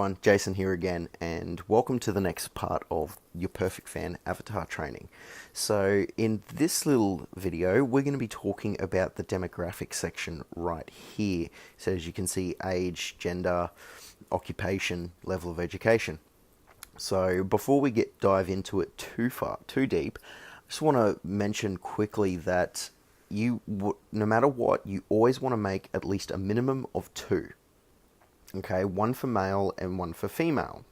everyone, Jason here again, and welcome to the next part of your Perfect Fan avatar training. So in this little video, we're going to be talking about the demographic section right here. So as you can see, age, gender, occupation, level of education. So before we dive into it too deep, I just want to mention quickly that no matter what, you always want to make at least a minimum of two. Okay, one for male and one for female.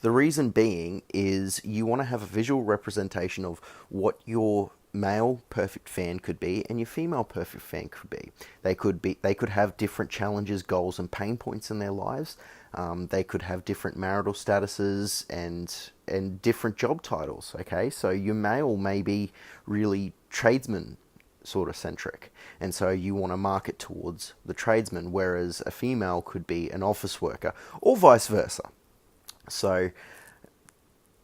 The reason being is you want to have a visual representation of what your male perfect fan could be and your female perfect fan could be. They could have different challenges, goals, and pain points in their lives. They could have different marital statuses and different job titles. Okay, so your male may be really tradesman sort of centric, and so you want to market towards the tradesman, whereas a female could be an office worker or vice versa. So,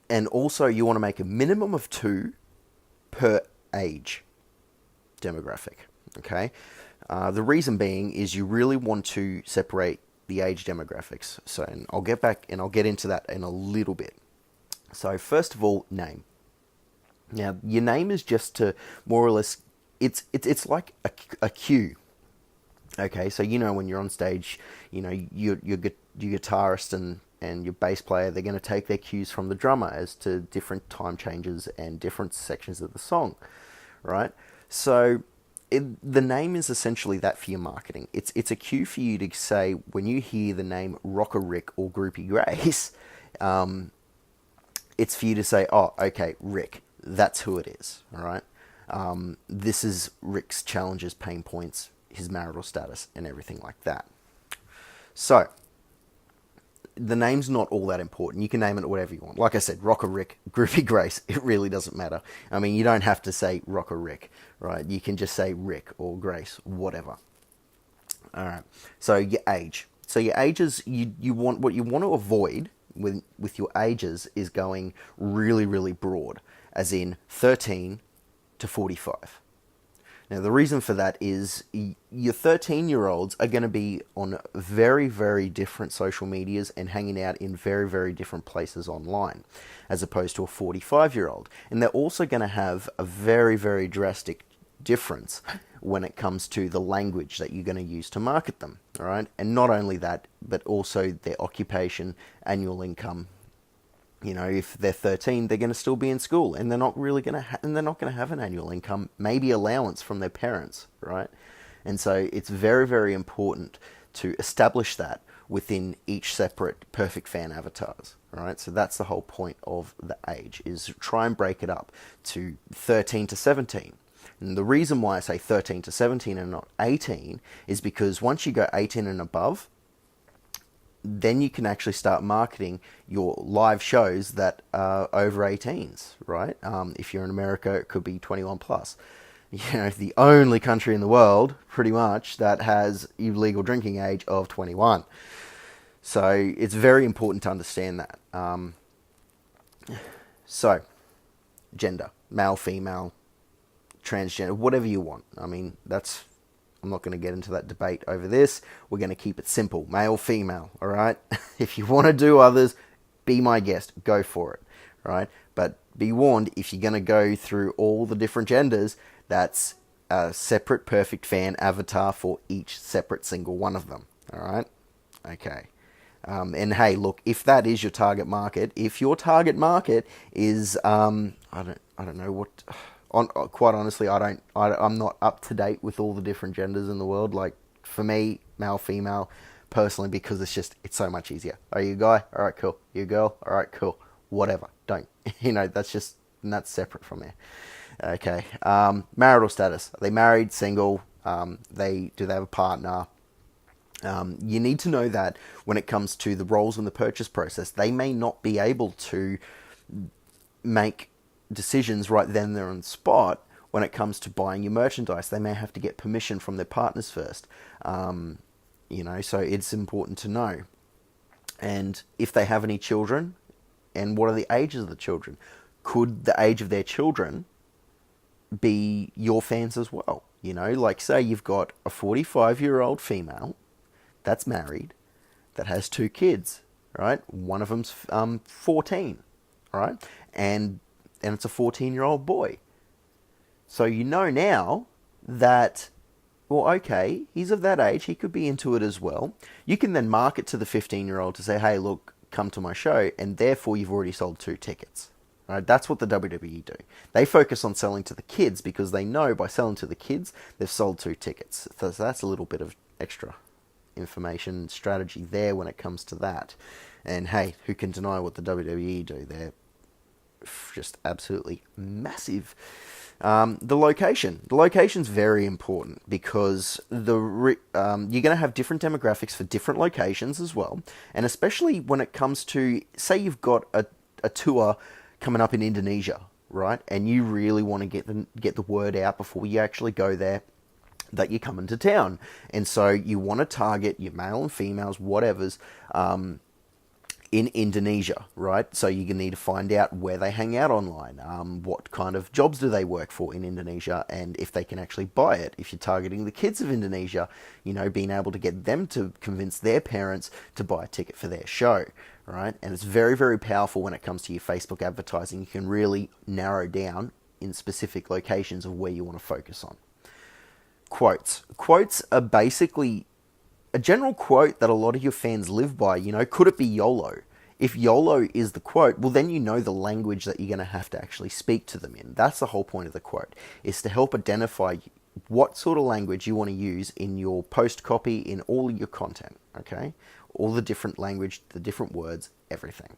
and also you want to make a minimum of two per age demographic. Okay, the reason being is you really want to separate the age demographics. So, and I'll get into that in a little bit. So first of all, name. Now your name is just to more or less, it's like a cue. Okay, so when you're on stage, your guitarist and your bass player, they're going to take their cues from the drummer as to different time changes and different sections of the song, right? So the name is essentially that for your marketing. It's a cue for you to say when you hear the name Rocker Rick or Groupie Grace, it's for you to say, oh, okay, Rick, that's who it is, all right? This is Rick's challenges, pain points, his marital status, and everything like that. So, the name's not all that important. You can name it whatever you want. Like I said, Rocker Rick, Groupie Grace, it really doesn't matter. I mean, you don't have to say Rocker Rick, right? You can just say Rick or Grace, whatever. All right. So, your age. So, your ages, what you want to avoid with your ages is going really, really broad, as in 13 to 45. Now, the reason for that is your 13-year-olds are going to be on very, very different social medias and hanging out in very, very different places online, as opposed to a 45-year-old. And they're also going to have a very, very drastic difference when it comes to the language that you're going to use to market them, all right? And not only that, but also their occupation, annual income. If they're 13, they're going to still be in school, and they're not really going to, and they're not going to have an annual income, maybe allowance from their parents, right? And so it's very, very important to establish that within each separate perfect fan avatars, right? So that's the whole point of the age, is try and break it up to 13 to 17. And the reason why I say 13 to 17 and not 18 is because once you go 18 and above, then you can actually start marketing your live shows that are over 18s, right? If you're in America, it could be 21 plus. The only country in the world, pretty much, that has illegal drinking age of 21. So it's very important to understand that. So, gender, male, female, transgender, whatever you want. I mean, I'm not going to get into that debate over this. We're going to keep it simple. Male, female, all right? If you want to do others, be my guest. Go for it, all right? But be warned, if you're going to go through all the different genders, that's a separate perfect fan avatar for each separate single one of them, all right? Okay. And hey, look, if that is your target market, if your target market is, I don't know what... quite honestly, I'm not up to date with all the different genders in the world. Like, for me, male, female, personally, because it's so much easier. Are you a guy? All right, cool. You a girl? All right, cool. Whatever. Don't. That's separate from there. Okay. Marital status. Are they married, single? Do they have a partner? You need to know that when it comes to the roles in the purchase process, they may not be able to make decisions right then and there on the spot when it comes to buying your merchandise. They may have to get permission from their partners first. So it's important to know. And if they have any children, and what are the ages of the children? Could the age of their children be your fans as well? Like, say you've got a 45-year-old female that's married, that has 2 kids. right? One of them's 14, right? And it's a 14-year-old boy. So you know now that, well, okay, he's of that age, he could be into it as well. You can then market to the 15-year-old to say, hey, look, come to my show, and therefore you've already sold 2 tickets. Right? That's what the WWE do. They focus on selling to the kids because they know by selling to the kids, they've sold 2 tickets. So that's a little bit of extra information strategy there when it comes to that. And hey, who can deny what the WWE do? They're just absolutely massive. The location's very important because you're going to have different demographics for different locations as well, and especially when it comes to, say you've got a tour coming up in Indonesia, right, and you really want to get the word out before you actually go there that you're coming to town, and so you want to target your male and females, whatever's, in Indonesia, right? So you're going to need to find out where they hang out online, what kind of jobs do they work for in Indonesia, and if they can actually buy it. If you're targeting the kids of Indonesia, being able to get them to convince their parents to buy a ticket for their show, right? And it's very, very powerful when it comes to your Facebook advertising. You can really narrow down in specific locations of where you want to focus on. Quotes. Quotes are basically a general quote that a lot of your fans live by. Could it be YOLO? If YOLO is the quote, well, then you know the language that you're going to have to actually speak to them in. That's the whole point of the quote, is to help identify what sort of language you want to use in your post copy, in all of your content, okay? All the different language, the different words, everything.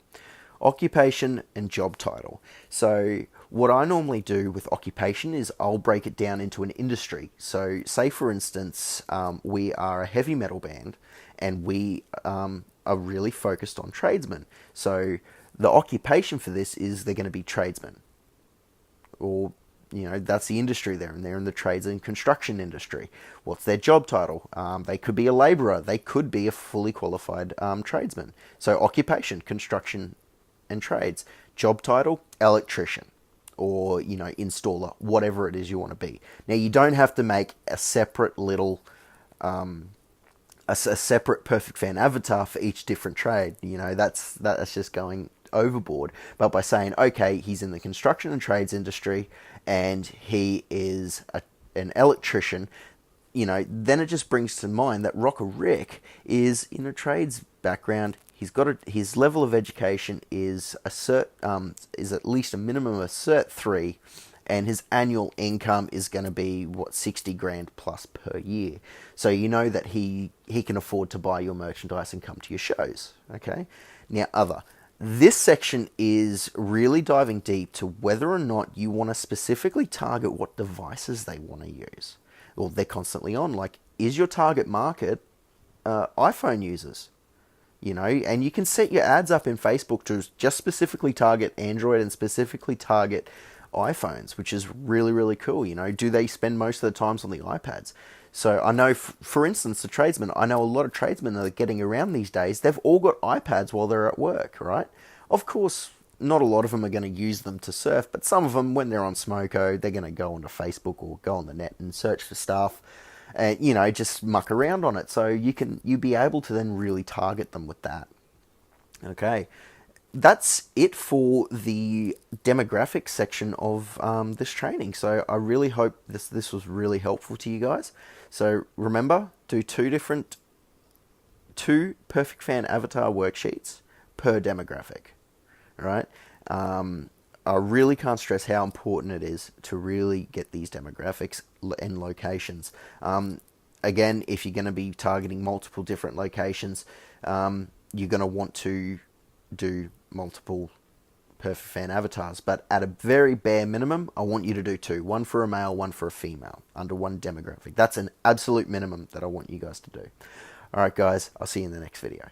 Occupation and job title. So what I normally do with occupation is I'll break it down into an industry. So say, for instance, we are a heavy metal band and we are really focused on tradesmen. So the occupation for this is they're going to be tradesmen. Or, that's the industry they're in. They're in the trades and construction industry. What's their job title? They could be a labourer. They could be a fully qualified tradesman. So occupation, construction and trades. Job title, electrician, or installer, whatever it is you want to be. Now you don't have to make a separate little a separate Perfect Fan avatar for each different trade. That's just going overboard. But by saying, okay, he's in the construction and trades industry and he is an electrician, then it just brings to mind that Rocker Rick is in a trades background. He's got his level of education is is at least a minimum of Cert 3, and his annual income is going to be 60 grand plus per year. So you know that he can afford to buy your merchandise and come to your shows. Okay. Now, this section is really diving deep to whether or not you want to specifically target what devices they want to use. Well, they're constantly on. Like, is your target market iPhone users? And you can set your ads up in Facebook to just specifically target Android and specifically target iPhones, which is really, really cool. Do they spend most of the times on the iPads? So I know, for instance, the tradesmen, I know a lot of tradesmen that are getting around these days, they've all got iPads while they're at work, right? Of course, not a lot of them are going to use them to surf, but some of them, when they're on Smoko, they're going to go onto Facebook or go on the net and search for stuff. And, just muck around on it. So you'll be able to then really target them with that. Okay. That's it for the demographics section of this training. So I really hope this was really helpful to you guys. So remember, do two Perfect Fan avatar worksheets per demographic. All right. I really can't stress how important it is to really get these demographics and locations. Again, if you're going to be targeting multiple different locations, you're going to want to do multiple Perfect Fan avatars. But at a very bare minimum, I want you to do 2. One for a male, one for a female, under one demographic. That's an absolute minimum that I want you guys to do. All right, guys, I'll see you in the next video.